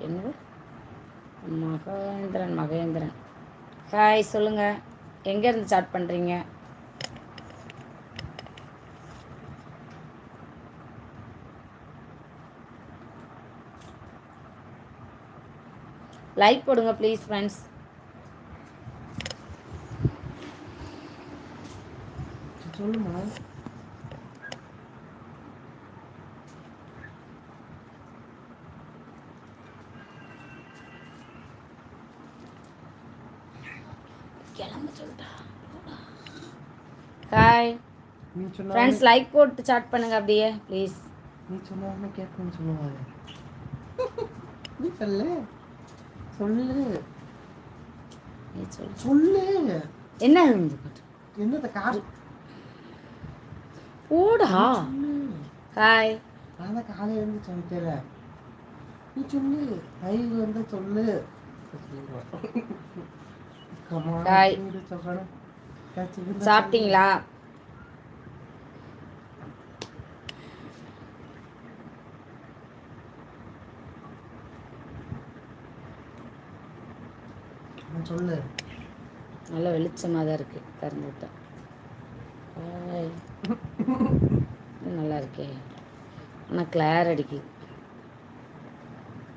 என்னது மகேந்திரன். ஹாய் சொல்லுங்கள், எங்கேருந்து ஸ்டார்ட் பண்ணுறீங்க? லைக் போடுங்க ப்ளீஸ் ஃப்ரெண்ட்ஸ். சொல்லுமா. கிளம்ப சொல்லிட்டா. ஹாய் ஃப்ரெண்ட்ஸ், லைக் போட்டு சாட் பண்ணுங்க அப்படியே ப்ளீஸ். நீ சொன்ன கேட்கணும்னு சொல்லுவாங்க. நீ சொல்லு சொல்லு சொல்லு. என்ன என்னத கார் போடா. ஹாய், நான் தான் காலையில இருந்து சொல்லிட்டேல. நீ சொல்லு, லைவ் வந்து சொல்லு. ஹாய், சாப்பிட்டீங்களா? சொல்லு. நல்ல வெளிச்சமாக தான் இருக்குது, திறந்து விட்டேன். நல்லா இருக்கே, ஆனால் கிளார் அடிக்குது.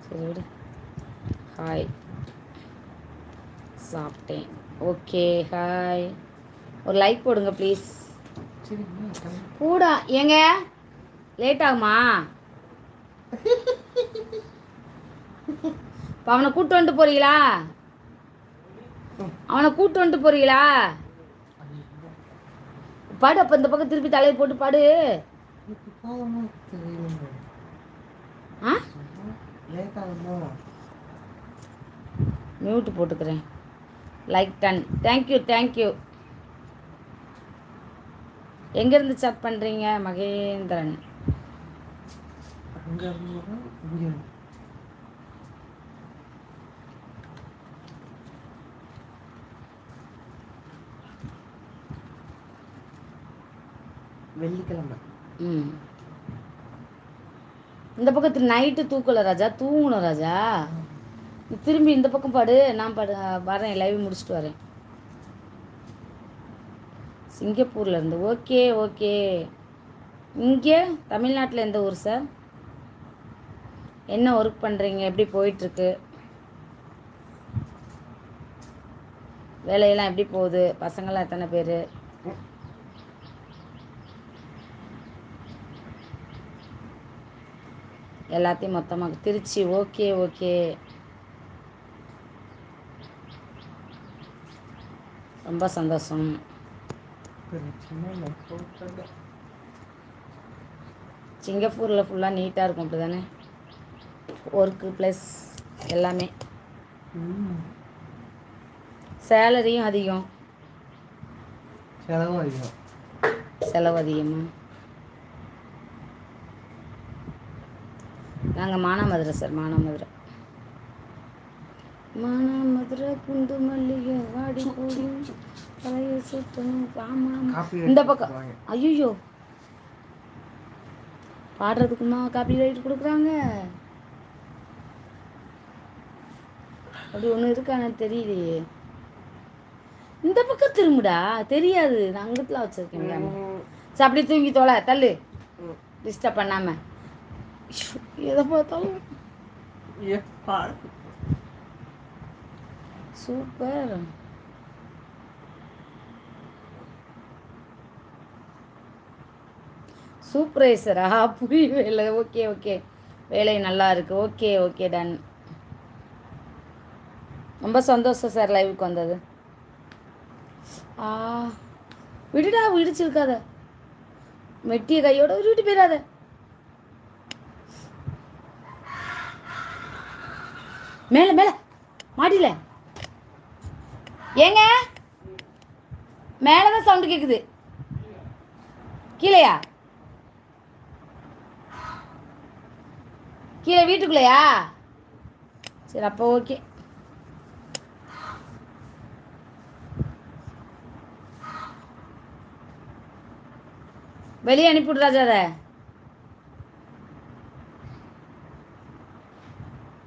சரி விடு. ஹாய், சாப்பிட்டேன். ஓகே ஹாய், ஒரு லைக் போடுங்க ப்ளீஸ். போடா. ஏங்க லேட் ஆகுமா? இப்போ அவனை கூட்டு வந்துட்டு போறீங்களா? பாடு. அப்போ இந்த பக்கம் திருப்பி தலையை போட்டு பாடு. மியூட் போட்டுக்கிறேன். லைக் 10. தேங்க்யூ. எங்கேருந்து ஸ்டார்ட் பண்ணுறீங்க? மகேந்திரன். வெள்ளிக்கிழமை. இந்த பக்கத்தில் நைட்டு தூக்கல ராஜா, தூங்கணும் ராஜா. திரும்பி இந்த பக்கம் பாடு. நான் வரேன், லைவ் முடிச்சுட்டு வரேன். சிங்கப்பூர்லேருந்து. ஓகே. இங்கே தமிழ்நாட்டில் எந்த ஊர் சார்? என்ன ஒர்க் பண்ணுறீங்க? எப்படி போயிட்டுருக்கு வேலையெல்லாம்? எப்படி போகுது? பசங்களாம் எத்தனை பேர்? எல்லாத்தையும் மொத்தமாக திருச்சி. ஓகே. ரொம்ப சந்தோஷம். சிங்கப்பூரில் ஃபுல்லாக நீட்டாக இருக்கும், அப்படி தானே? ஒர்க்கு ப்ளஸ் எல்லாமே. சேலரியும் அதிகம், செலவு அதிகமா? நாங்கள் மானாமதுரை சார். மானாமதுரை குண்டு மல்லிகை வாடி போடி தலைய சுத்தணும். ஆமாம், இந்த பக்கம். ஐயோ, பாடுறதுக்குமா காப்பி ரைட் கொடுக்குறாங்க? அப்படி ஒன்று இருக்கானு தெரியலையே. இந்த பக்கம் திரும்புடா. தெரியாது, நான் அங்கிட்டுலாம் வச்சுருக்கேன். சரி, அப்படி தூங்கி தோலை தள்ளு, டிஸ்டர்ப் பண்ணாம. எதை பார்த்தாலும் சூப்பர். சூப்பர்வைசரா? புரியவே இல்லை. ஓகே. வேலை நல்லா இருக்கு. Okay done. ரொம்ப சந்தோஷம் சார் லைவுக்கு வந்தது. விடுடா, இடிச்சிருக்காத. மெட்டிய கையோட விட்டு போயிடாத. மேல மாடியில. ஏங்க மேலதான் சவுண்டு கேக்குது, கீழையா? கீழே வீட்டுக்குள்ளையா? சரி, அப்போ ஓகே. வெளியே அனுப்பிவிடு ராஜா அதை.